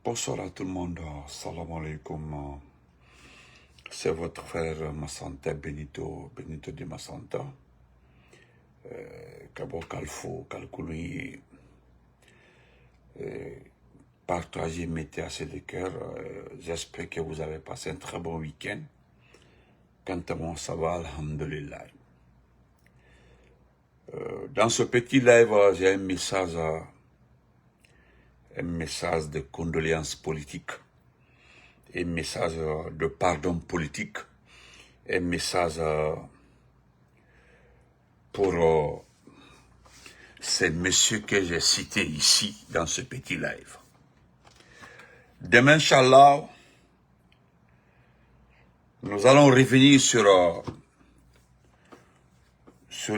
Bonsoir à tout le monde. Salam alaikum. C'est votre frère Massanta Benito de Massanta. Kabo Kalfo, Kalkouli. Partagez, mettez assez de cœur. J'espère que vous avez passé un très bon week-end. Quant à moi, ça va, alhamdulillah. Dans ce petit live, j'ai un message de condoléances politiques, un message de pardon politique, un message pour ces messieurs que j'ai cités ici dans ce petit live. Demain, Inch'Allah, nous allons revenir sur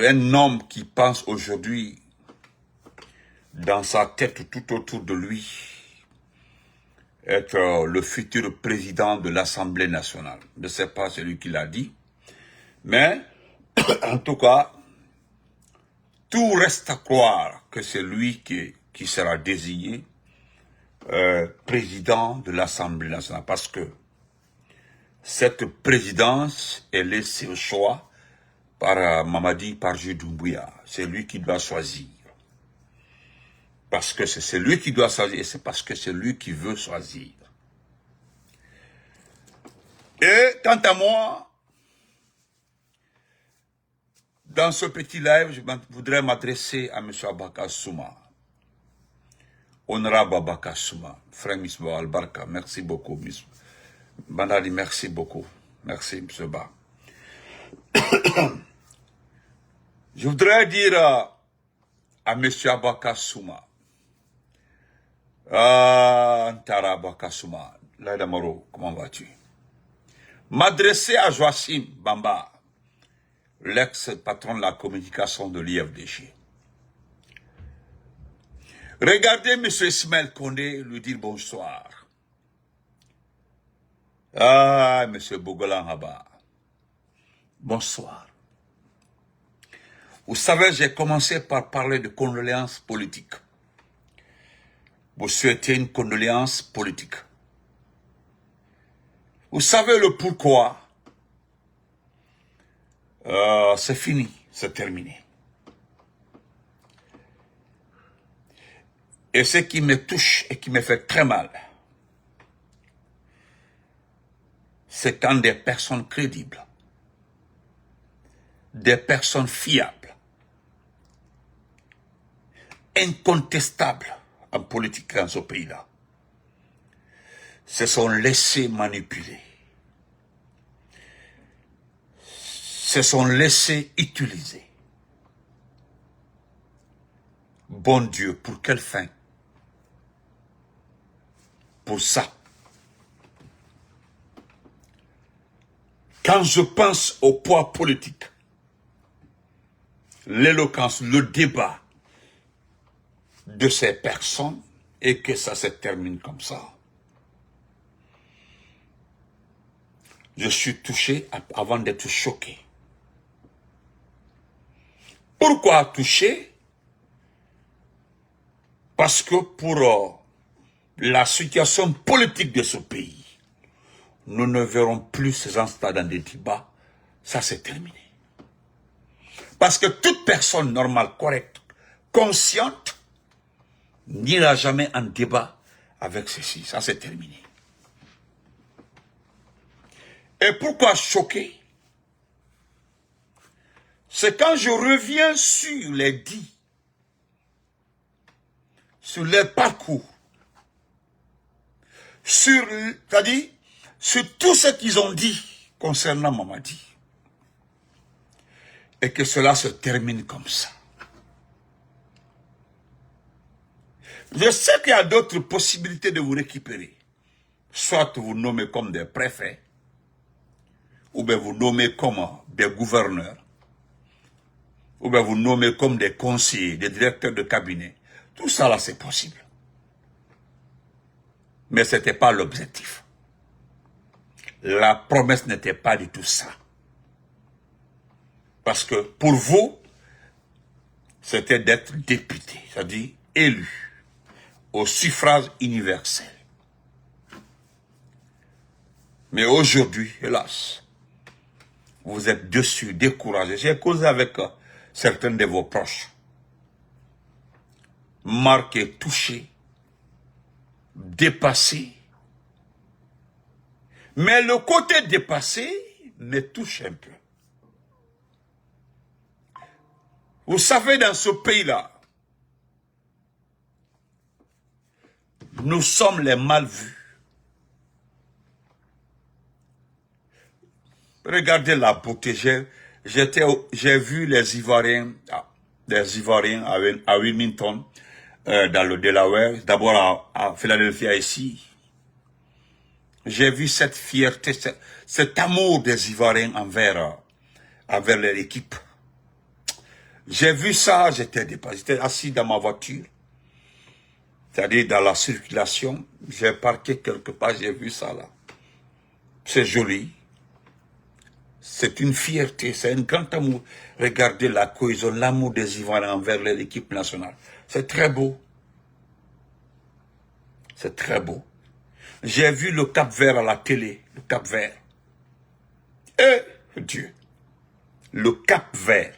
un homme qui pense aujourd'hui dans sa tête tout autour de lui être le futur président de l'Assemblée nationale. Je ne sais pas celui qui l'a dit, mais en tout cas, tout reste à croire que c'est lui qui sera désigné président de l'Assemblée nationale, parce que cette présidence est laissée au choix par Mamadi Parjou Doumbouya. C'est lui qui doit choisir. Parce que c'est lui qui doit choisir, et c'est parce que c'est lui qui veut choisir. Et quant à moi, dans ce petit live, je voudrais m'adresser à M. Abaka Souma. Honorable Abaka Souma, frère Misbah Al-Barka, merci beaucoup, Miss Bandali, merci beaucoup. Merci, M. Ba. Je voudrais dire à M. Abaka Souma, Ntara Abaka Souma, Laïda Maro, comment vas-tu? M'adresser à Joachim Bamba, l'ex-patron de la communication de l'IFDG. Regardez M. Ismaël Kondé lui dire bonsoir. M. Bogolan Haba, bonsoir. Vous savez, j'ai commencé par parler de condoléances politiques. Vous souhaitez une condoléance politique. Vous savez le pourquoi. C'est fini, c'est terminé. Et ce qui me touche et qui me fait très mal, c'est quand des personnes crédibles, des personnes fiables, incontestables en politique dans ce pays-là, se sont laissés manipuler, se sont laissés utiliser. Bon Dieu, pour quelle fin? Pour ça. Quand je pense au poids politique, l'éloquence, le débat de ces personnes, et que ça se termine comme ça, je suis touché avant d'être choqué. Pourquoi touché? Parce que pour la situation politique de ce pays, nous ne verrons plus ces gens-là dans des débats. Ça, c'est terminé. Parce que toute personne normale, correcte, consciente, n'ira jamais en débat avec ceci. Ça, c'est terminé. Et pourquoi choqué? C'est quand je reviens sur les dits, sur les parcours, c'est-à-dire sur tout ce qu'ils ont dit concernant Mamadi. Et que cela se termine comme ça. Je sais qu'il y a d'autres possibilités de vous récupérer. Soit vous nommez comme des préfets, ou bien vous nommez comme des gouverneurs, ou bien vous nommez comme des conseillers, des directeurs de cabinet. Tout ça là, c'est possible. Mais ce n'était pas l'objectif. La promesse n'était pas du tout ça. Parce que pour vous, c'était d'être député, c'est-à-dire élu. au suffrage universel. Mais aujourd'hui, hélas, vous êtes dessus, découragés. J'ai causé avec certains de vos proches. Marqué, touché, dépassé. Mais le côté dépassé me touche un peu. Vous savez, dans ce pays-là, nous sommes les mal vus. Regardez la beauté. J'ai vu les Ivoiriens à Wilmington, dans le Delaware, d'abord à Philadelphie ici. J'ai vu cette fierté, cet amour des Ivoiriens envers leur équipe. J'ai vu ça, j'étais assis dans ma voiture. C'est-à-dire dans la circulation, j'ai parqué quelque part, j'ai vu ça là. C'est joli. C'est une fierté, c'est un grand amour. Regardez la cohésion, l'amour des Ivoiriens envers l'équipe nationale. C'est très beau. C'est très beau. J'ai vu le Cap-Vert à la télé, le Cap-Vert. Dieu, le Cap-Vert.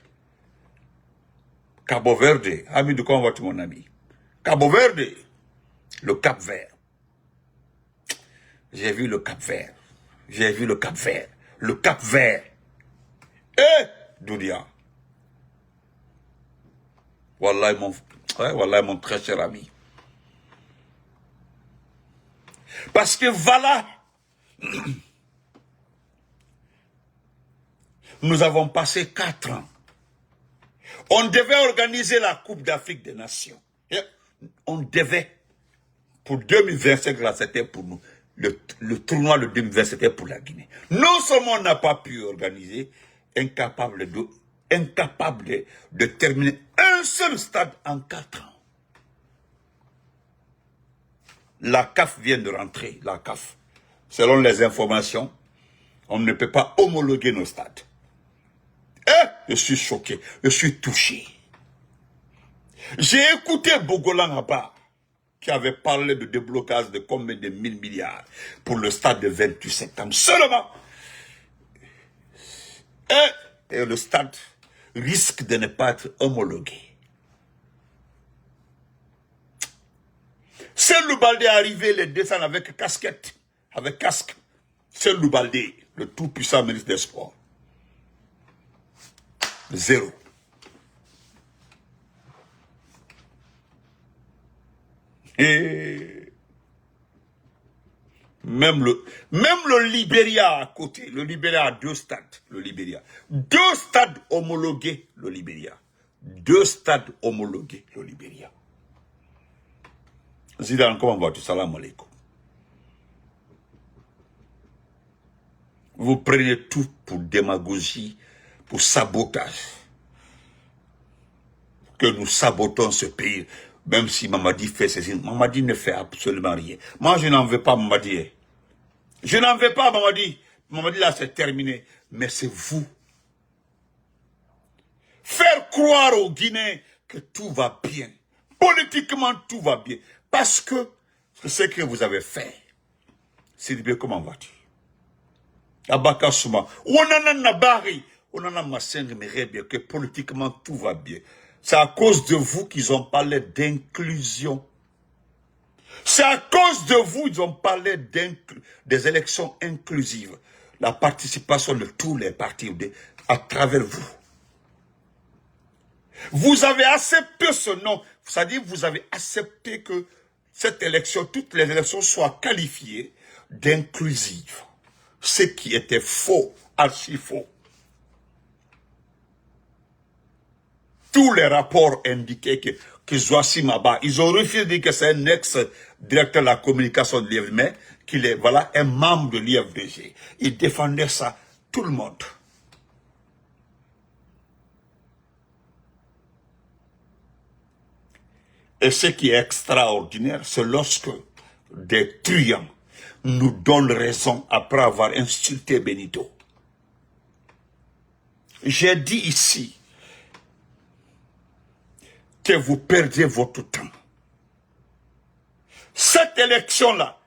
Cabo Verde, ami de comment vas-tu mon ami? Cabo Verde, le Cap-Vert. J'ai vu le Cap-Vert. J'ai vu le Cap-Vert. Le Cap-Vert. Doudia. Wallahi mon très cher ami. Parce que voilà, nous avons passé 4 ans. On devait organiser la Coupe d'Afrique des Nations. On devait, pour 2025, là, c'était pour nous. Le tournoi de 2020, c'était pour la Guinée. Non seulement on n'a pas pu organiser, incapable de terminer un seul stade en 4 ans. La CAF vient de rentrer, la CAF. Selon les informations, on ne peut pas homologuer nos stades. Je suis choqué, je suis touché. J'ai écouté Bogolan Abba, qui avait parlé de déblocage de combien de 1000 milliards pour le stade de 28 septembre. Seulement. Et le stade risque de ne pas être homologué. Seul Loubalde est arrivé, les descendre avec casquette, avec casque. Seul Loubalde, le tout-puissant ministre des Sports. 0. Et même le Libéria à côté, le Libéria a 2 stades, le Libéria. 2 stades homologués, le Libéria. 2 stades homologués, le Libéria. Zidane, comment vas-tu? Salam alaikum. Vous prenez tout pour démagogie, pour sabotage. Que nous sabotons ce pays. Même si Mamadi fait ceci, Mamadi ne fait absolument rien. Moi, je n'en veux pas Mamadi. Je n'en veux pas Mamadi. Mamadi, là, c'est terminé. Mais c'est vous. Faire croire aux Guinéens que tout va bien. Politiquement, tout va bien. Parce que ce que vous avez fait, c'est bien, comment vas-tu? Abaka Souma. On en a nabari. On en a massé, mais bien que politiquement, tout va bien. C'est à cause de vous qu'ils ont parlé d'inclusion. C'est à cause de vous qu'ils ont parlé des élections inclusives. La participation de tous les partis à travers vous. Vous avez accepté ce nom. C'est-à-dire vous avez accepté que cette élection, toutes les élections soient qualifiées d'inclusives. Ce qui était faux, archi faux. Tous les rapports indiquaient que Zouassi Maba, ils ont refusé de dire que c'est un ex-directeur de la communication de l'IFDG, mais qu'il est, voilà, un membre de l'IFDG. Il défendait ça, tout le monde. Et ce qui est extraordinaire, c'est lorsque des truands nous donnent raison après avoir insulté Benito. J'ai dit ici que vous perdez votre temps. cette élection-là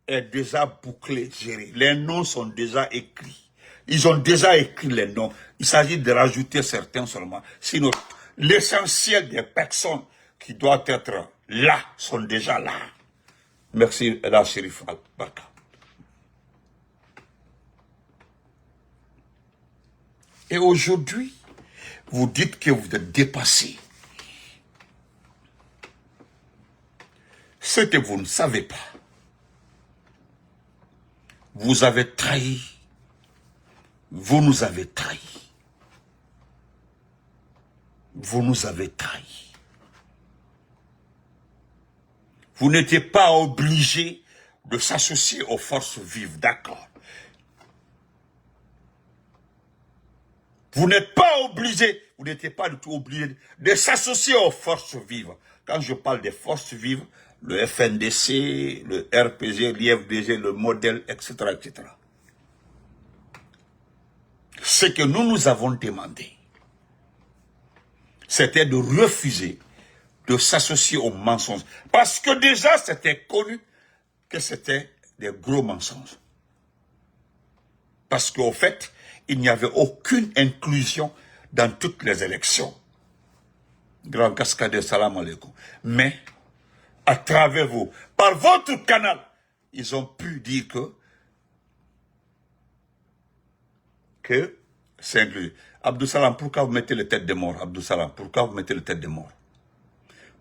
est déjà bouclée, gérée. Les noms sont déjà écrits. Ils ont déjà écrit les noms. Il s'agit de rajouter certains seulement. Sinon, l'essentiel des personnes qui doivent être là sont déjà là. Merci, la Chérif Al-Barka. Et aujourd'hui, vous dites que vous êtes dépassé. Ce que vous ne savez pas, vous avez trahi. Vous nous avez trahi. Vous nous avez trahi. Vous n'étiez pas obligé de s'associer aux forces vives, d'accord. Vous n'êtes pas obligé, vous n'étiez pas du tout obligé de s'associer aux forces vives. Quand je parle des forces vives, le FNDC, le RPG, l'IFDG, le modèle, etc., etc. Ce que nous avons demandé, c'était de refuser de s'associer aux mensonges. Parce que déjà, c'était connu que c'était des gros mensonges. Parce qu'au fait, il n'y avait aucune inclusion dans toutes les élections. Grand cascade, salam alaikum. Mais, à travers vous, par votre canal, ils ont pu dire que c'est inclus. Abdou Salam, pourquoi vous mettez les têtes des morts? Abdou Salam, pourquoi vous mettez les têtes des morts?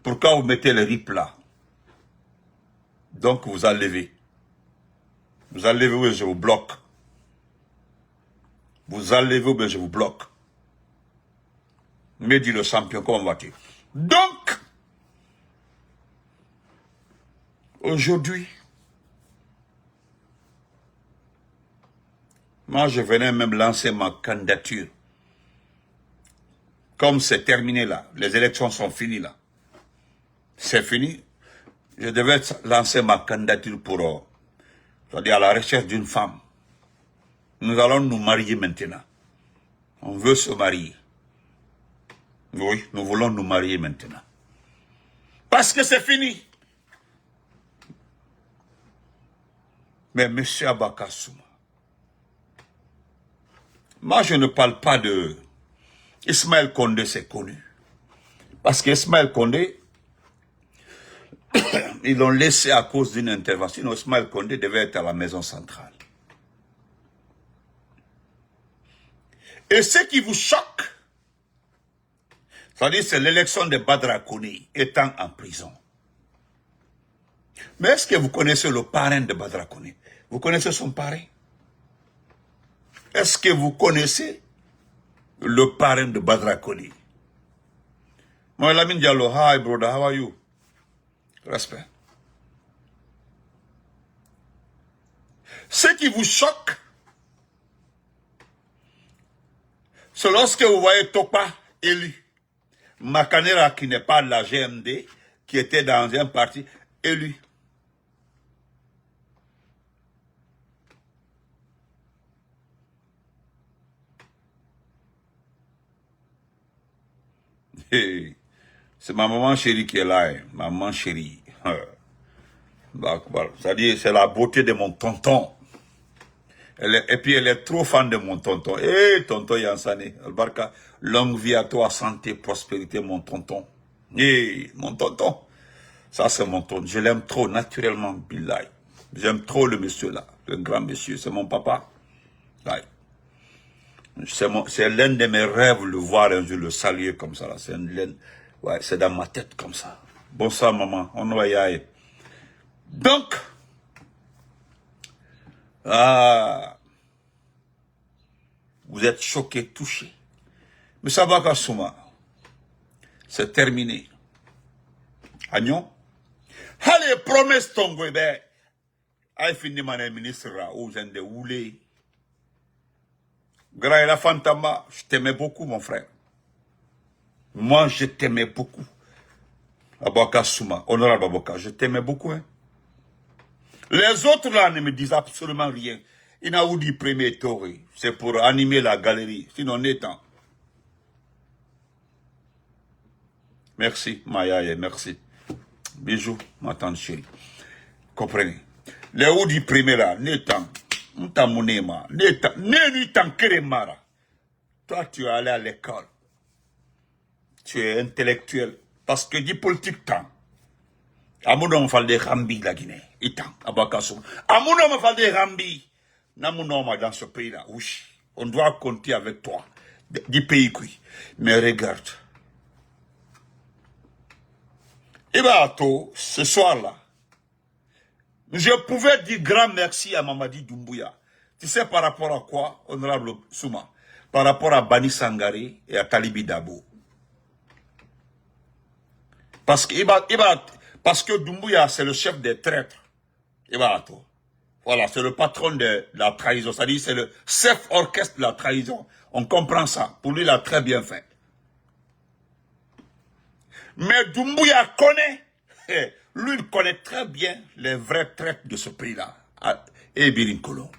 Pourquoi vous mettez les rips là? Donc vous enlevez. Vous enlevez ou je vous bloque. Vous enlevez ou je vous bloque. Mais dit le champion, comment va-t-il? Donc, aujourd'hui, moi je venais même lancer ma candidature. Comme c'est terminé là, les élections sont finies là. C'est fini. Je devais lancer ma candidature pour, c'est-à-dire à la recherche d'une femme. Nous allons nous marier maintenant. On veut se marier. Oui, nous voulons nous marier maintenant. Parce que c'est fini. Mais M. Abaka Souma, moi je ne parle pas de Ismaël Condé, c'est connu. Parce qu'Ismaël Condé, ils l'ont laissé à cause d'une intervention. Sinon, Ismaël Condé devait être à la maison centrale. Et ce qui vous choque, c'est-à-dire c'est l'élection de Badra Koni étant en prison. Mais est-ce que vous connaissez le parrain de Badra Koni? Vous connaissez son parrain? Est-ce que vous connaissez le parrain de Badra Koni? Moi, Lamine Diallo, hi brother, how are you? Respect. Ce qui vous choque, c'est lorsque vous voyez Topa élu. Makanera, qui n'est pas de la GMD, qui était dans un parti, élu. Hey, c'est ma maman chérie qui est là, hein. Maman chérie. C'est-à-dire, c'est la beauté de mon tonton. Et puis elle est trop fan de mon tonton. Eh, tonton Yansane, Albarka, longue vie à toi, santé, prospérité, mon tonton. Eh, mon tonton. Ça, c'est mon tonton. Je l'aime trop, naturellement, Billahi. J'aime trop le monsieur là, le grand monsieur. C'est mon papa. Ouais. C'est l'un de mes rêves, le voir un jour, le saluer comme ça. Ouais, c'est dans ma tête comme ça. Bonsoir, maman. On va y aller. Donc, vous êtes choqués, touchés. Mais ça va, Kassouma. C'est terminé. Agnon. Allez, promesse ton bébé. Aïe, fini, mon ministre, où j'ai de oulé. Grand la Fantama, je t'aimais beaucoup, mon frère. Moi, je t'aimais beaucoup. Abaka Souma, honorable Abaka, je t'aimais beaucoup. Hein. Les autres là ne me disent absolument rien. Il n'a eu dit premier tour. C'est pour animer la galerie. Sinon, on est temps. Merci, Maya, merci. Bisous, ma tante chérie. Comprenez? Les hauts du premier là, Netan, Ntamunema, Netan, Nenutan Keremara. Toi, tu es allé à l'école. Tu es intellectuel. Parce que du politique, tant. Amoudon falde Rambi, la Guinée. Itan, Abakassou. Amoudon falde Rambi. Namounoma dans ce pays-là. Oui. On doit compter avec toi. Du pays, oui. Mais regarde. Ibato, ce soir-là, je pouvais dire grand merci à Mamadi Doumbouya. Tu sais par rapport à quoi, honorable Souma? Par rapport à Bani Sangaré et à Talibi Dabo. Parce que Doumbouya, c'est le chef des traîtres. Ibato. Voilà, c'est le patron de la trahison. C'est-à-dire, c'est le chef orchestre de la trahison. On comprend ça. Pour lui, il a très bien fait. Mais Doumbouya connaît, lui, il connaît très bien les vrais traîtres de ce pays-là. Et Birinkolo.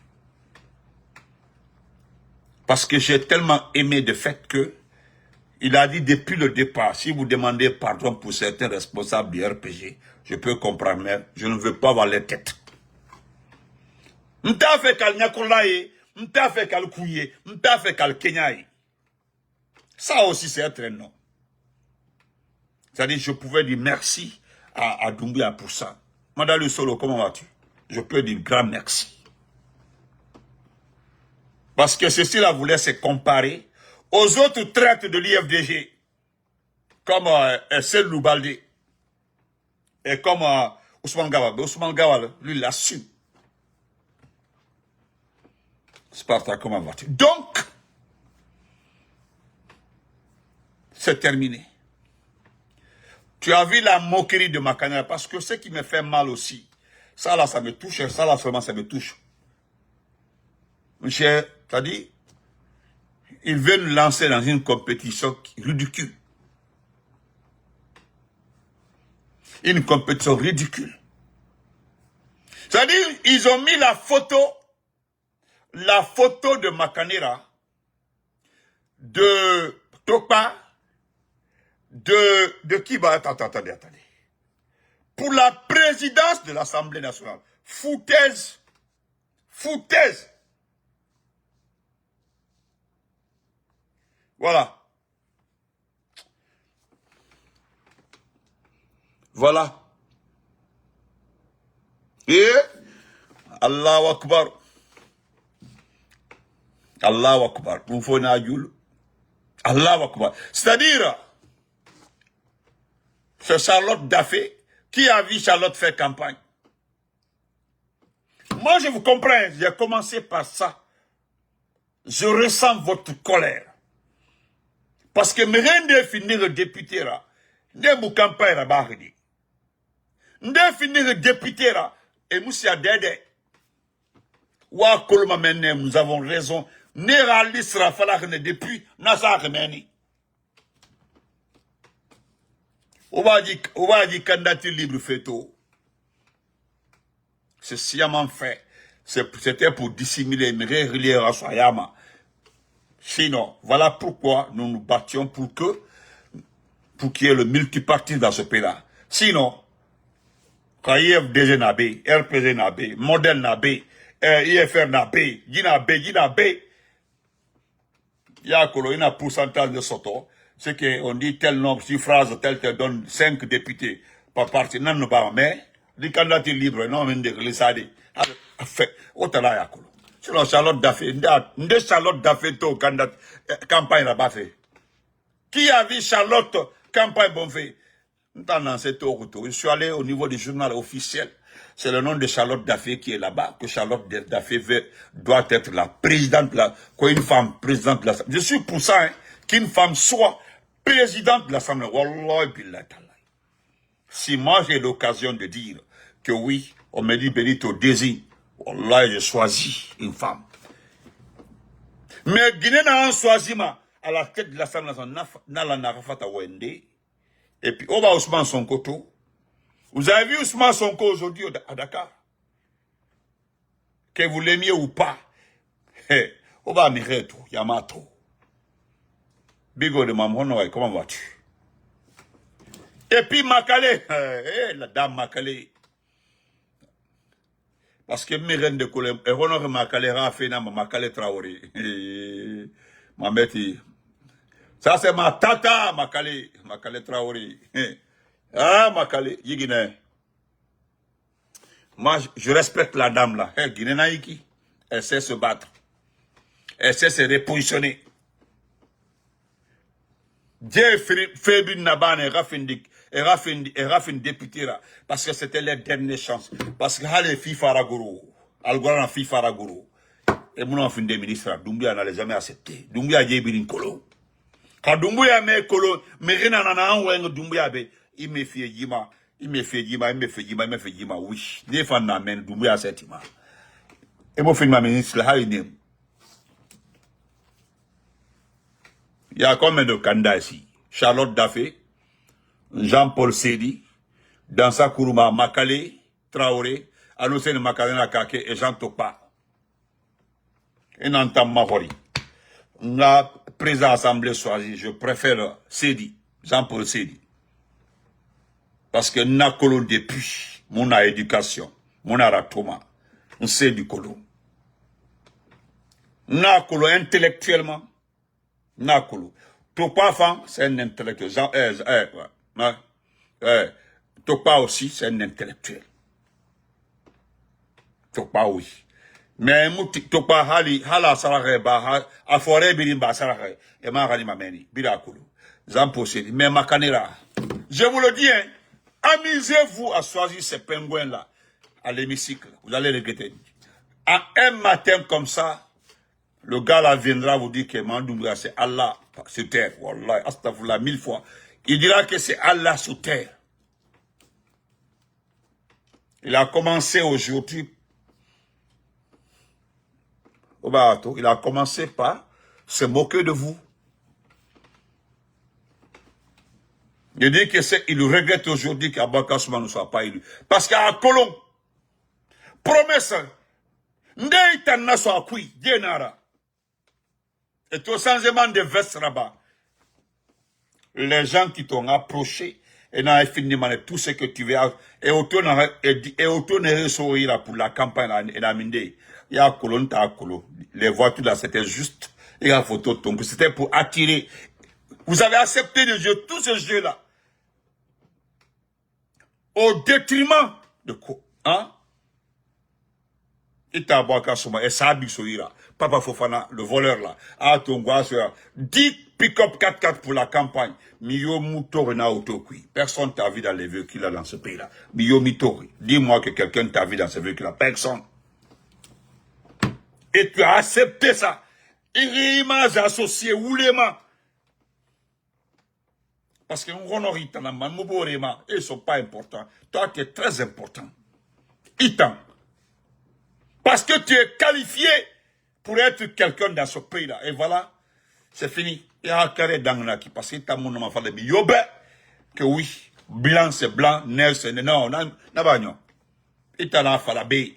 Parce que j'ai tellement aimé le fait que il a dit depuis le départ, si vous demandez pardon pour certains responsables du RPG, je peux comprendre, mais je ne veux pas avoir les têtes. M'ta fait qu'al Nyakolaye, m'ta fait qu'al Kouye, m'ta fait qu'al Kenyaï. Ça aussi, c'est être un nom. C'est-à-dire, je pouvais dire merci à Doumbouya pour ça. Madame Solo, comment vas-tu? Je peux dire grand merci. Parce que ceci-là voulait se comparer aux autres traites de l'IFDG, comme Selou Baldé, et comme Ousmane Gawal. Ousmane Gawal, lui, il l'assume. Sparta, comment vas-tu? Donc, c'est terminé. Tu as vu la moquerie de Makanera, parce que ce qui me fait mal aussi, ça là, ça me touche, ça là seulement, ça me touche. Monsieur, t'as dit, ils veulent nous lancer dans une compétition ridicule. Une compétition ridicule. C'est-à-dire, ils ont mis la photo de Makanera, de Topa, de qui va... Attendez. Pour la présidence de l'Assemblée nationale. Foutaise. Voilà. Et Allahu Akbar. Allahu Akbar. Allahu Akbar. C'est-à-dire, c'est Charlotte Daffé qui a vu Charlotte faire campagne. Moi, je vous comprends. J'ai commencé par ça. Je ressens votre colère. Parce que me rende finir le député là. Ne vous campagne la barre. Ne finir le député là. Et Moussia Dede. Wa kolma menem, nous avons raison. Ne réalisera falloir depuis Nazar Meni. On va dire candidature libre fait tout. C'est sciemment fait. C'était pour dissimuler, mais relier à Soyama. Sinon, voilà pourquoi nous nous battions pour qu'il y ait le multipartisme dans ce pays-là. Sinon, quand IFDG n'a pas, RPG n'a pas, Modèle n'a pas, IFR n'a pas, Gina B, il y a un pourcentage de Soto, c'est qu'on dit tel nombre, si phrase, tel donne 5 députés par parti, non, mais, les candidats libres, non, mais les sadi, fait, autant là, Yakolo. Sinon, Charlotte Daffé, nde Charlotte Daffé, to, candidat, campagne là-bas fait. Qui a vu Charlotte, campagne bon fait? Je suis allé au niveau du journal officiel. C'est le nom de Charlotte Daffé qui est là-bas, que Charlotte Daffé doit être la présidente, qu'une femme présidente de l'Assemblée. Je suis pour ça, hein, qu'une femme soit présidente de l'Assemblée. Wallah billah tallah. Si moi j'ai l'occasion de dire que oui, on me dit Benito désigne, wallah je choisis une femme. Mais Guinée n'a un choisiment à la tête de l'Assemblée nationale, n'a la Narafata Wende. Et puis, on va Ousmane Sonko. Vous avez vu Ousmane Sonko aujourd'hui à Dakar? Que vous l'aimiez ou pas? On va mirer tout, Yamato. Bigo de Mamhono, comment vas-tu? Et puis Makale, la dame Makale. Parce que mes reines de colère, et honore ma calera fait ma calé Traoré. Ma bête. Ça, c'est ma tata, ma calé Traoré. Ah, ma calé, Guinée. Moi, je respecte la dame là. Guinée Naïki. Elle sait se battre. Elle sait se repositionner. Dieu fait une nabane et rafin député là. Parce que c'était les dernières chances. Parce que les filles faragoro. Algora na filles faragoro. Et mon enfant des ministres, Doumbouya n'allait jamais accepter. Doumbouya a dit Kolo. Quand Doumbouya met Kolo, mais rien n'en a un Doumbouya be. Il me fait Yima. Oui. Les fans n'amènent Doumbouya à cette ima. Et mon film ma ministre là, il y a combien de candidats ici? Charlotte Daffé, Jean-Paul Sédi, Dansa Kourouma Makale, Traoré, Anoussène Makarena Kake et Jean Topa. Et Nantam Mahori. La présidente assemblée choisie, je préfère Sédi, Jean-Paul Sédi. Parce que n'a colon depuis, mon éducation, mon ratoma, on sait du colon. N'a colon intellectuellement, n'a colon. Topa fan, c'est un intellectuel. Topa aussi, c'est un intellectuel. Topa oui. Mais Topa hala sarare ba a forêt birimba sarare et ma rani mameni birakulu. J'en possède. Mais ma canera. Je vous le dis, hein, amusez-vous à choisir ces pingouins là à l'hémicycle. Vous allez regretter. À un matin comme ça, le gars là viendra vous dire que Mandoumbra c'est Allah sur terre. Wallah, astaghfirullah 1000 fois. Il dira que c'est Allah sur terre. Il a commencé aujourd'hui. Il a commencé par se moquer de vous. Il dit que il regrette aujourd'hui qu'Abaka Souma ne soit pas élu. Parce qu'à Colomb, promesse, Ndeitan soit kui, Dienara. Et tout changement de veste là-bas. Les gens qui t'ont approché, et n'ont fini tout ce que tu veux, et autour de pour la campagne, et la minde. Il y a Colomb, les voitures là, c'était juste, il y a la photo de ton, c'était pour attirer. Vous avez accepté de jouer tous ces jeux-là. Au détriment de quoi? Hein? Itaboaka Souma, et Sabi Soira, Papa Fofana, le voleur là, ah, ton gosse, 10 pick-up 4x4 pour la campagne. Miyo Moutori na autokui. Personne t'a vu dans les véhicules là dans ce pays-là. Miyo Mitori. Dis-moi que quelqu'un t'a vu dans ce véhicule-là. Personne. Et tu as accepté ça. Irima, associé, oulema. Parce que ils ne sont pas importants. Toi, tu es très important. Itan. Parce que tu es qualifié pour être quelqu'un dans ce pays-là. Et voilà, c'est fini. Il y a un carré d'Angnaki. Parce que tu as mon nom à faire que oui, blanc c'est blanc, neige c'est non, n'abagnon. Il t'a la falabé.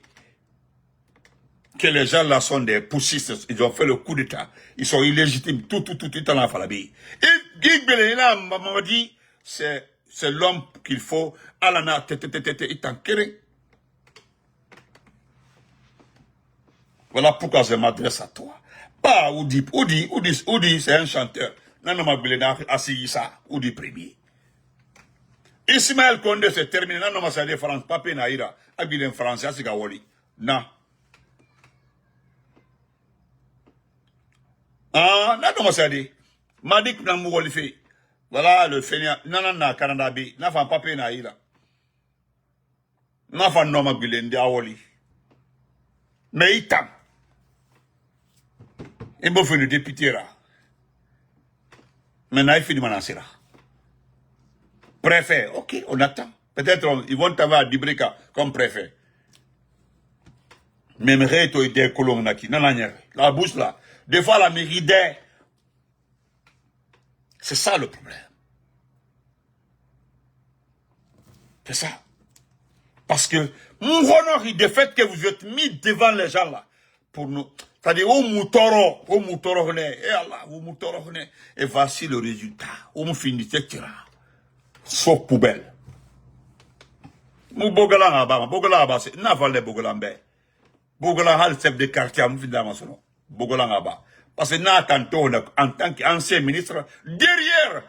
Que les gens là sont des poussistes, ils ont fait le coup d'état. Ils sont illégitimes, tout, il t'a la falabé. Et m'a dit, c'est l'homme qu'il faut. Alana, il t'en kéré. Voilà pourquoi je m'adresse à toi. Pas Oudi, c'est un chanteur. Non, ma bléna, assis ça, Oudi premier. Ismaël Condé, c'est terminé. Non, ma c'est France, Papé Naïra, habillé en français, c'est Gawoli. Non. Ah, non, ma c'est dit. M'a dit que dans mon fait. Voilà le feignant. Non, Canada B. N'a pas Papé Naïra. N'a pas non, ma bléna, Gawoli. Mais il t'a. Il m'a fait le député là. Maintenant, il finit Manassira. Préfet, ok, on attend. Peut-être ils vont t'avoir à Dibrika comme préfet. Même réto idée colon naki. Non, la bouche là. Des fois, la mairie d'air. C'est ça le problème. C'est ça. Parce que, mon honneur, de fait que vous êtes mis devant les gens là. Pour nous. C'est-à-dire, au moutoro, et Allah, au moutoro, et voici le résultat. On finit, etc. Sauf poubelle. Mou bogala ngaba, c'est n'a pas les bogalambe. Bogolan le chef de quartier, Bogolan Aba. Parce que Nathan en tant qu'ancien ministre, derrière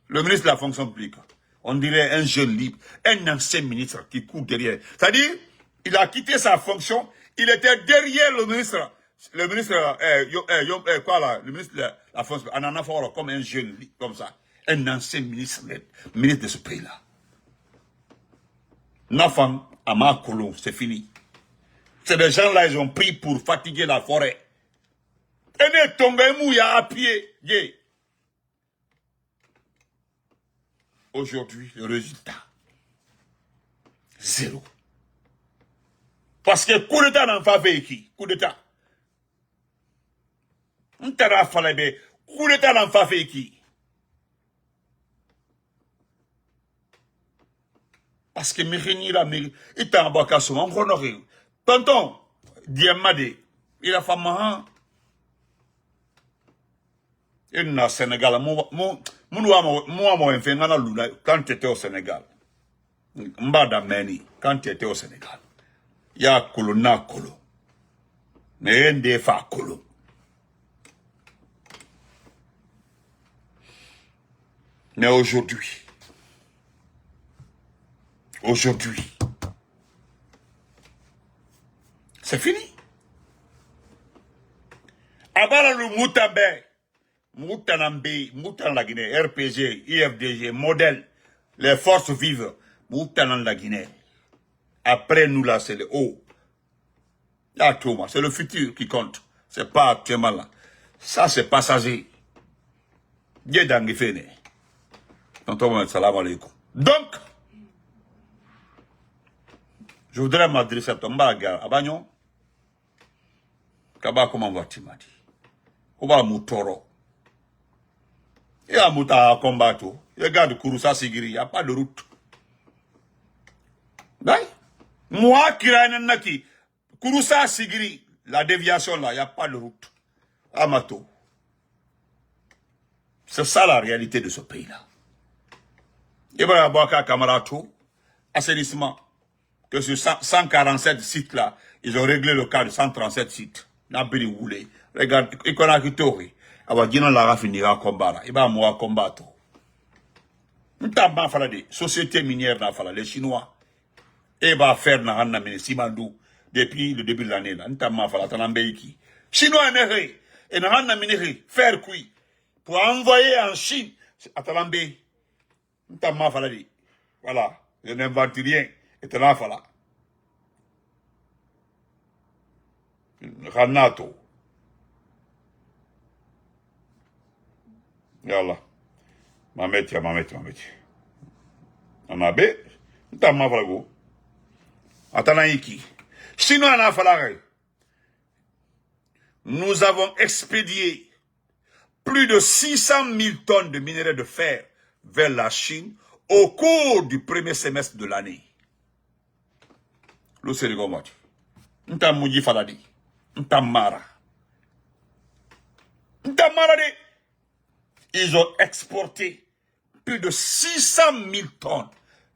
le ministre de la fonction publique, on dirait un jeune libre, un ancien ministre qui court derrière. C'est-à-dire, il a quitté sa fonction, il était derrière le ministre, le ministre de la fonction, en en a comme un jeune libre, comme ça. Un ancien ministre de ce pays-là. Nafang, Ama Kolo, c'est fini. C'est des gens-là, ils ont pris pour fatiguer la forêt. Et ne tombez mouilla à pied. Yeah. Aujourd'hui, le résultat, 0. Parce que coup d'état n'en fait qui? Coup d'état. On t'a fallu coup d'état n'en fait qui? Parce que Mirinira, il est en bas cassou, on honoré. Tonton, Diamade, il a fait mahan. Il n'a Sénégal, moi, quand tu étais au Sénégal. Mbada Meni, quand tu étais au Sénégal. Il y a Kolo na Kolo. Mais un des fa Kolo. Mais aujourd'hui, c'est fini. Abala le Moutabé, Moutanambe, Moutan la Guinée, RPG, IFDG, modèle, les forces vives, Moutanan la Guinée. Après nous là, c'est le haut. Là, Thomas, c'est le futur qui compte. C'est pas actuellement là. Ça, c'est passager. Dieu d'Angifene. Tonton, salam alaikum. Donc, je voudrais m'adresser à Tomba à Bagnon. Kaba, comment vas-tu, m'a dit? Oba Moutoro. Il y a Mouta à combattre. Regarde Kouroussa Sigiri, il n'y a pas de route. D'ailleurs, moi qui ai naki, Kouroussa Sigiri, la déviation là, il n'y a pas de route. Amato. C'est ça la réalité de ce pays-là. Ibrahim Bouaka Kamarato, assainissement. Que sur 147 sites là, ils ont réglé le cas de 137 sites. Nabili Woulé. Regarde, il connaît qui tori. Awa Gino Lara finira combat. Il va mourir combattre. N'tamba fala de société minière na fala les Chinois. Et va faire na hanna mine Simandou depuis le début de l'année là. N'tamba fala tanambeiki. Chinois nere et na hanna mine faire kui pour envoyer en Chine à Talambe. N'tamba fala de. Voilà, je n'invente rien. Et t'en fala. Ranato. Yalla. Mameti. Anabe. N'ta ma fala go. Atana iki. Sinon, on fala. Nous avons expédié plus de 600 000 tonnes de minerais de fer vers la Chine au cours du premier semestre de l'année. Lo c'est le gomat. N'ta mouji faladi. N'ta mara de. Ils ont exporté plus de 600 000 tonnes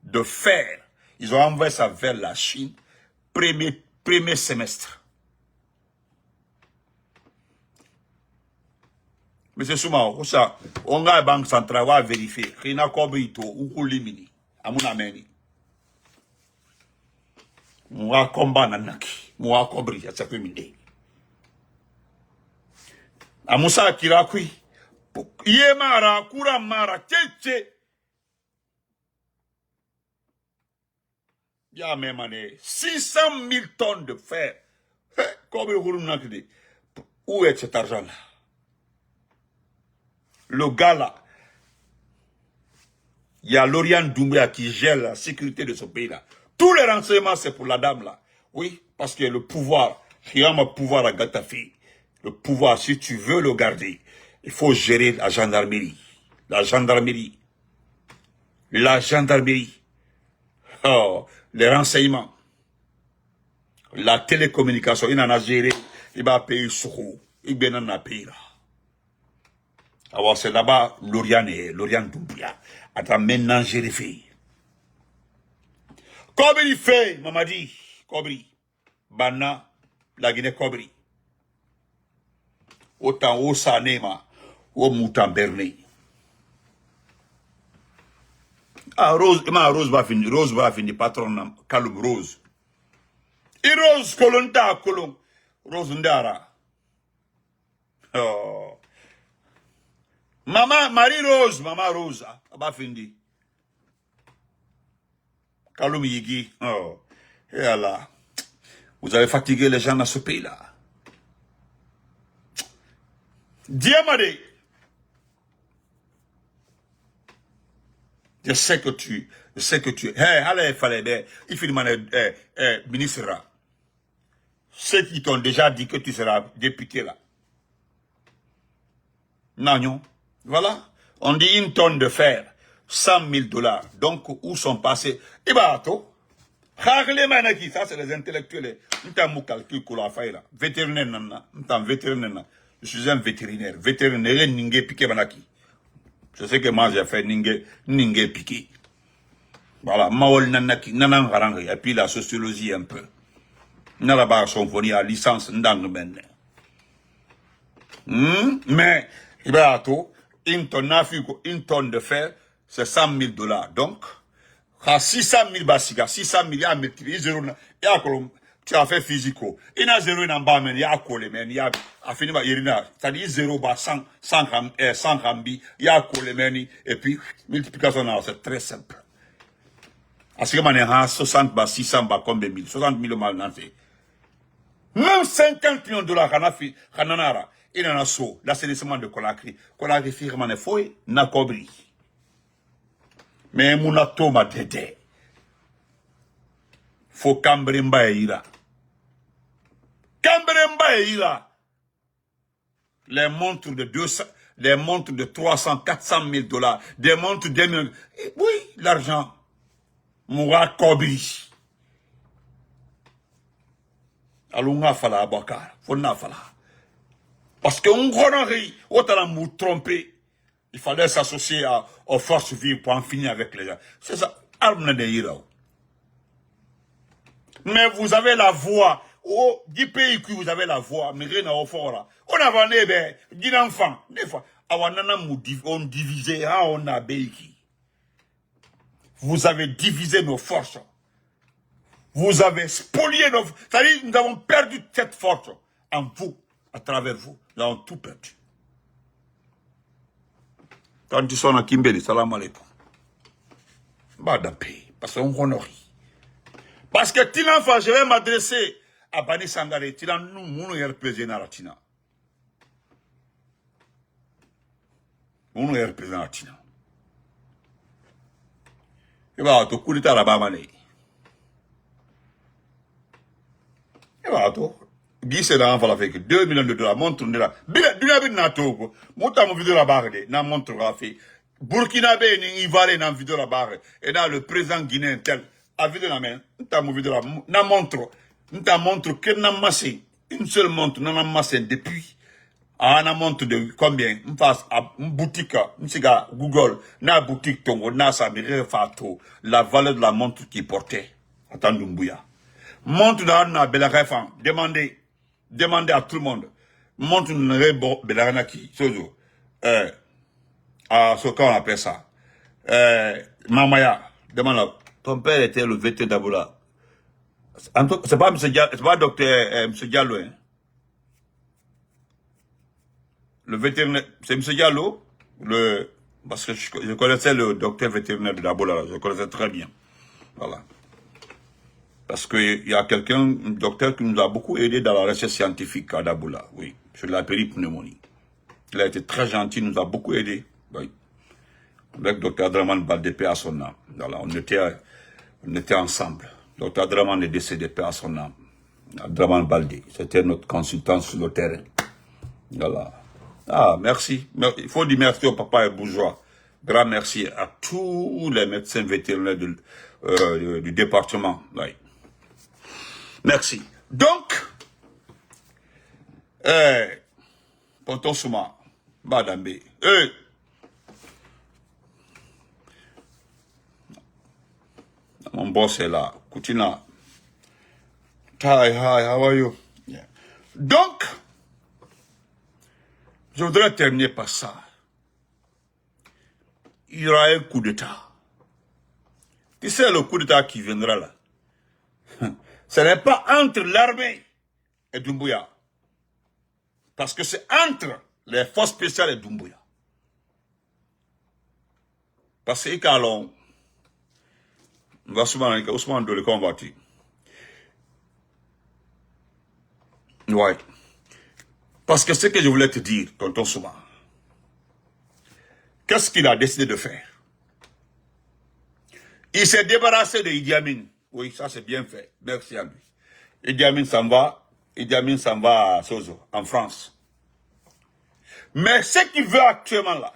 de fer. Ils ont envoyé ça vers la Chine. Premier semestre. Monsieur Souma, on a la banque centrale va vérifier. Rina Kobrito ou Limini. Amuna Meni. Moi, combat nanaki. Moi, Kobri, ça peut m'aider. Amusa Kirakui. Yemara, Kuramara, Tche. Ya même année. 600 000 tonnes de fer. Où est cet argent-là? Le gars là, il y a Lauriane Doumbouya qui gère la sécurité de ce pays-là. Tous les renseignements, c'est pour la dame là. Oui, parce que le pouvoir, il y a un pouvoir à Gatafi. Le pouvoir, si tu veux le garder, il faut gérer la gendarmerie. Oh, les renseignements. La télécommunication, il en a géré. Il va payer Soukou. Il en a payé là. Alors c'est là-bas, Lauriane Doumbouya. Attends, maintenant, j'ai les filles. Comme il fait, Mamadi, Kobri, Bana, la Guinée-Cobri. Autant au Sanema, au Moutamberné. Ah, Rose va finir, patron, Kaloum Rose. Et Rose, Kolonta, Kolon, Rose Ndara. Oh. Maman Rose, va finir. Kaloum Yigi, oh. Et là, vous avez fatigué les gens dans ce pays-là. Diamade. Je sais que tu, allez, il fallait, il finit ministre. Ceux qui t'ont déjà dit que tu seras député là. Non. Voilà. On dit une tonne de fer, 100 000 $. Donc, où sont passés? Et bah, ça, c'est les intellectuels. Calcul vétérinaire, je suis un vétérinaire. Vétérinaire, Ningue piqué banaki. Je sais que moi, j'ai fait Ningue piqué. Voilà, Maol nanaki, nanan harangi. Et puis la sociologie un peu. Nalaba symphonie à licence ndang men. Mais, une tonne de fer, c'est 100 000 $. Donc, à 600 000 basiga, 600 000, il y a multiplié, tu as fait physico. Il y a 0 en bas, mais il y a collé, mais il y a fini, c'est-à-dire 0 bas, 100 rambi, il y a collé, et puis, multiplication, c'est très simple. À ce moment-là, il y a 60 bas, 600 bas, combien de 60 000 mal, non, c'est. Même 50 millions de $, il y en a so, l'assainissement de Conakry. Conakry, firme, ne fouille, n'a cobri. Mais mon atome a dédé. Faut Cambremba et Ira. Cambremba et Ira. Les montres de 200, les montres de 300, 400 000 $, des montres de 2 millions. Oui, l'argent. Moura Kobri. Alunga fala abakar. Fonna fala. Parce que on connerie. Autant nous tromper. Il fallait s'associer aux forces vives pour en finir avec les gens. C'est ça. Arme de Ira. Mais vous avez la voix. Oh, 10 pays que vous avez la voix, mais rien à offrir. On a vendu, 10 enfants. Des fois, on divisé, on a béki. Vous avez divisé nos forces. Vous avez spolié nos forces. C'est-à-dire, nous avons perdu cette force en vous, à travers vous. Nous avons tout perdu. Quand tu sonnes à Kimbeli, salam alaikum. Badapé, parce qu'on honore. Parce que Tilan, je vais m'adresser à Bani Sangare. Tilan, nous représentant la Tina. Nous représentant la Tina. Et bah, tu coup d'état là-bas, mané. Et bah, tu. Guy, c'est là, on va faire 2 millions de $. Montre, là. Bien, n'a tout. Montre mon vidéo là-bas, n'a montre, on fait. Burkinabé, ni Ivoirien, n'a vidéo là-bas. Et là, le président guinéen, tel. A vidéo la main, n'ta mon vidéo là, n'a montre que n'a massé, une seule montre, n'a massé depuis, n'a montre de combien, m'fasse, une boutique, m'siga, Google, n'a boutique tongo, n'a sa mire fato, la valeur de la montre qu'il portait, attendez Mbouya. Montre n'a belarefan, demandez à tout le monde, montre n'a belarana-ki, sozo, ce qu'on appelle ça, Mamaya, demande là. Ton père était le vétérinaire d'Aboula. C'est pas docteur M. Diallo. Hein. Le vétérinaire, c'est M. Diallo. Parce que je connaissais le docteur vétérinaire de d'Aboula. Je connaissais très bien. Voilà. Parce qu'il y a un docteur qui nous a beaucoup aidé dans la recherche scientifique à d'Aboula. Oui. Sur la péripneumonie. Il a été très gentil, nous a beaucoup aidé. Oui. Avec docteur Draman Baldépé à son âme. Voilà. On était ensemble. Dr. Draman est décédé, paix à son âme. Draman Baldé. C'était notre consultant sur le terrain. Voilà. Ah, merci. Il faut dire merci au papa et bourgeois. Grand merci à tous les médecins vétérinaires du département. Oui. Merci. Donc, Ponton Souma, Badambe, mon boss est là. Kutina. Hi, how are you? Yeah. Donc, je voudrais terminer par ça. Il y aura un coup d'État. Tu sais, le coup d'État qui viendra là, ce n'est pas entre l'armée et Doumbouya. Parce que c'est entre les forces spéciales et Doumbouya. Parce que quand on va souvent dire Ousmane Dole combattu. Ouais. Parce que ce que je voulais te dire, tonton Souma, qu'est-ce qu'il a décidé de faire? Il s'est débarrassé de Idi Amin. Oui, ça c'est bien fait. Merci à lui. Idi Amin s'en va à Sozo, en France. Mais ce qu'il veut actuellement là,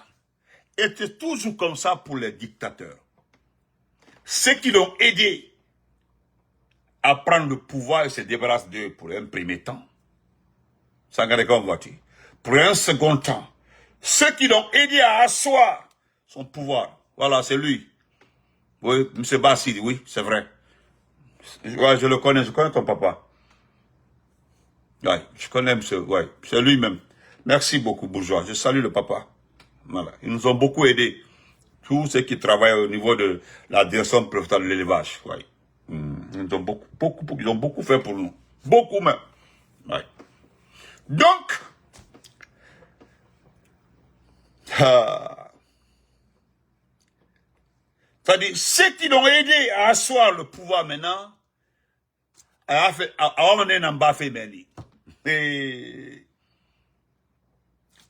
était toujours comme ça pour les dictateurs. Ceux qui l'ont aidé à prendre le pouvoir et se débarrassent d'eux pour un premier temps. Ça regarde comme voiture. Pour un second temps, ceux qui l'ont aidé à asseoir son pouvoir. Voilà, c'est lui. Oui, M. Bassidi, oui, c'est vrai. Ouais, je le connais, je connais ton papa. Ouais, je connais M. Ouais, c'est lui-même. Merci beaucoup, bourgeois. Je salue le papa. Voilà. Ils nous ont beaucoup aidés. Tous ceux qui travaillent au niveau de la direction préfectorale de l'élevage. Ouais. Ils ont beaucoup fait pour nous. Beaucoup même. Ouais. Donc, c'est-à-dire, ceux qui l'ont aidé à asseoir le pouvoir maintenant, Awamane n'a pas fait meni.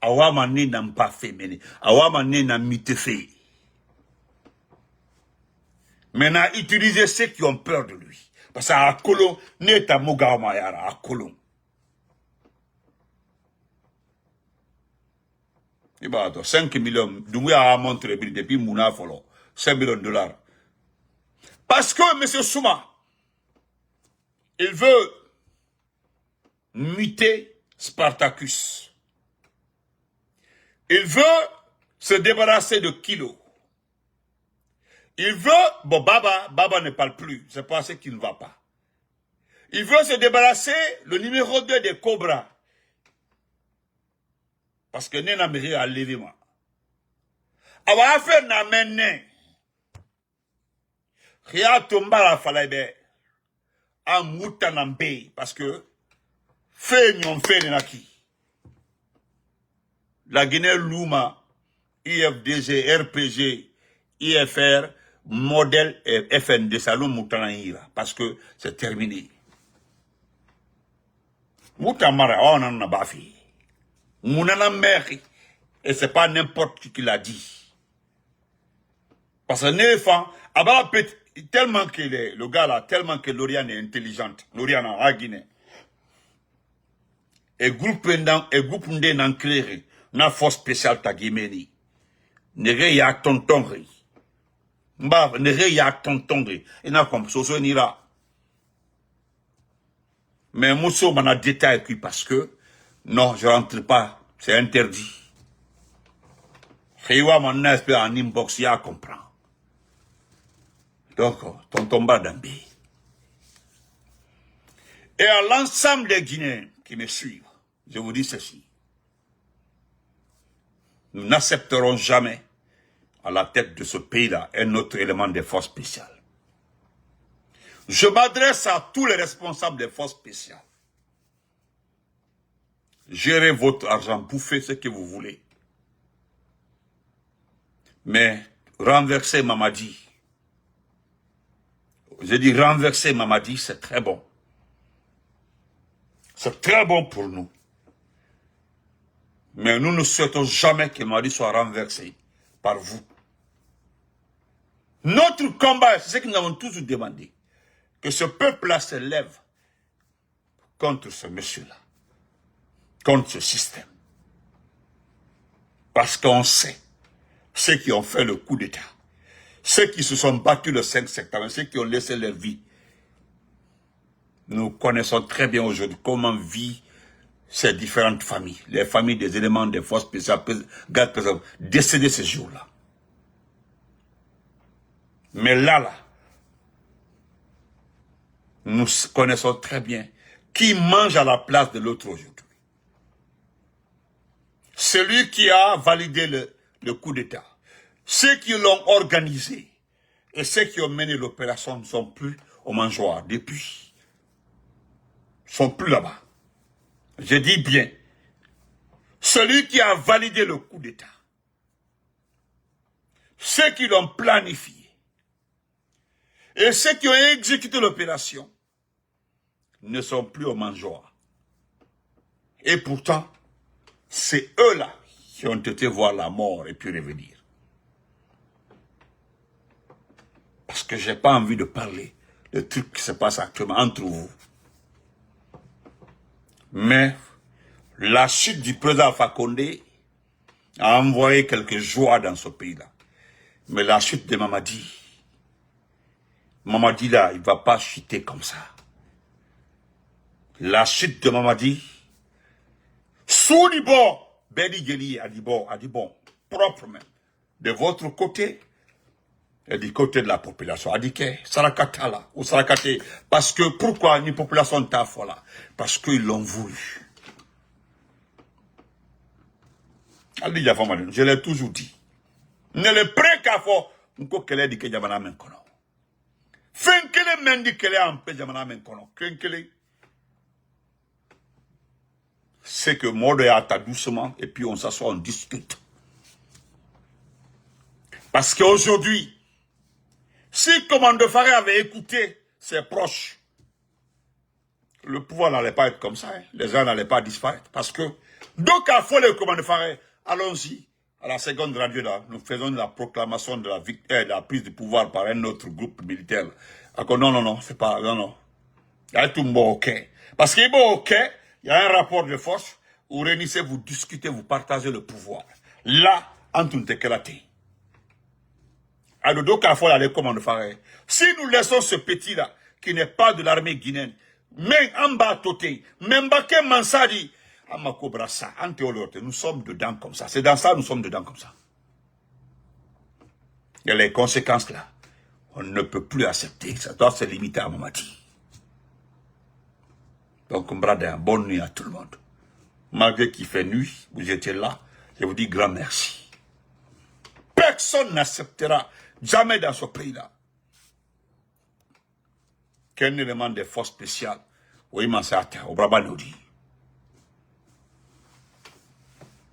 Awamane n'a pas fait meni. Awamane n'a pas fait. Maintenant, utiliser ceux qui ont peur de lui. Parce qu'à Kolon, n'est à Mogamayara, à Kolon. Il va 5 millions. Doumbouya a montré depuis Mouna Folo. 5 millions de dollars. Parce que M. Souma, il veut muter Spartacus. Il veut se débarrasser de Kilo. Il veut, bon, Baba ne parle plus, c'est pas ce qui ne va pas. Il veut se débarrasser le numéro 2 des Cobras. Parce que Nena Miri a levé moi. Awa fait na menne. Ria tomba la falaïbe. A mouta nambe. Parce que, fait nyon fait naki. La Guinée Louma, IFDG, RPG, IFR, modèle FND, Salon Moutanaïra, parce que c'est terminé. Moutamara, on en a bafi. Mounana mère, et c'est pas n'importe qui l'a dit. Parce que Néfan, tellement que le gars là, tellement que Lauriane est intelligente, Lauriane en Guinée. Et groupe n'en clair, na force spéciale Tagimeni. Nere ya tontonri. Mba, nere ya tontonri. Et n'a comme ça, nira. Mais Mousso m'en a détaillé parce que, non, je rentre pas. C'est interdit. Réwa mon espèce en inbox, ya comprend. Donc, tonton Badambi. Et à l'ensemble des Guinéens qui me suivent, je vous dis ceci. Nous n'accepterons jamais à la tête de ce pays-là un autre élément des forces spéciales. Je m'adresse à tous les responsables des forces spéciales. Gérez votre argent, bouffez ce que vous voulez. Mais renverser Mamadi, je dis renverser Mamadi, c'est très bon. C'est très bon pour nous. Mais nous ne souhaitons jamais que Mamadi soit renversé par vous. Notre combat, c'est ce que nous avons toujours demandé. Que ce peuple-là se lève contre ce monsieur-là. Contre ce système. Parce qu'on sait, ceux qui ont fait le coup d'État, ceux qui se sont battus le 5 septembre, ceux qui ont laissé leur vie, nous connaissons très bien aujourd'hui comment vivent ces différentes familles, les familles des éléments des forces spéciales, gardes décédés ce jour-là. Mais là, nous connaissons très bien qui mange à la place de l'autre aujourd'hui. Celui qui a validé le coup d'État, ceux qui l'ont organisé et ceux qui ont mené l'opération ne sont plus au mangeoire depuis. Ils ne sont plus là-bas. Je dis bien, celui qui a validé le coup d'État, ceux qui l'ont planifié et ceux qui ont exécuté l'opération ne sont plus au mangeoire. Et pourtant, c'est eux-là qui ont été voir la mort et puis revenir. Parce que je n'ai pas envie de parler de trucs qui se passent actuellement entre vous. Mais la chute du président Alpha Condé a envoyé quelques joies dans ce pays-là. Mais la chute de Mamadi là, il ne va pas chuter comme ça. La chute de Mamadi, sous du bon, Bedi Geli a dit bon, propre même, de votre côté et du côté de la population. A dit que Sarakata là, ou Sarakate, parce que pourquoi une population tafo là? Parce qu'ils l'ont voulu. Je l'ai toujours dit. Ne le prêt qu'à fort, n'ko kele di ke jamana men kono. Fenkele men di kele ampe jamana men kono. Fenkele. C'est que Mode atta doucement et puis on s'assoit, on discute. Parce qu'aujourd'hui, si Commando Faré avait écouté ses proches, le pouvoir n'allait pas être comme ça. Hein. Les gens n'allaient pas disparaître. Parce que, donc à fois le Commando Faré, allons-y. À la seconde radio, là, nous faisons la proclamation de la prise du pouvoir par un autre groupe militaire. Alors, non, c'est pas, non. Il y a tout bon ok. Parce qu'il est bon ok, il y a un rapport de force, vous réunissez, vous discutez, vous partagez le pouvoir. Là, en tout cas, alors, donc, à fois, les commandes faire. Si nous laissons ce petit-là, qui n'est pas de l'armée guinéenne, même en bas toté, même Baké Mansadi, Amako Brassa, nous sommes dedans comme ça. C'est dans ça, nous sommes dedans comme ça. Et les conséquences là, on ne peut plus accepter. Ça doit se limiter à Mamadi. Donc, bonne nuit à tout le monde. Malgré qu'il fait nuit, vous étiez là, je vous dis grand merci. Personne n'acceptera jamais dans ce pays-là qu'un élément de force spéciale, oui, mais c'est au Brabant nous dit.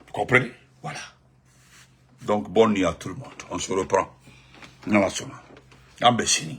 Vous comprenez? Voilà. Donc, bonne nuit à tout le monde. On se reprend. Non, en Bessini.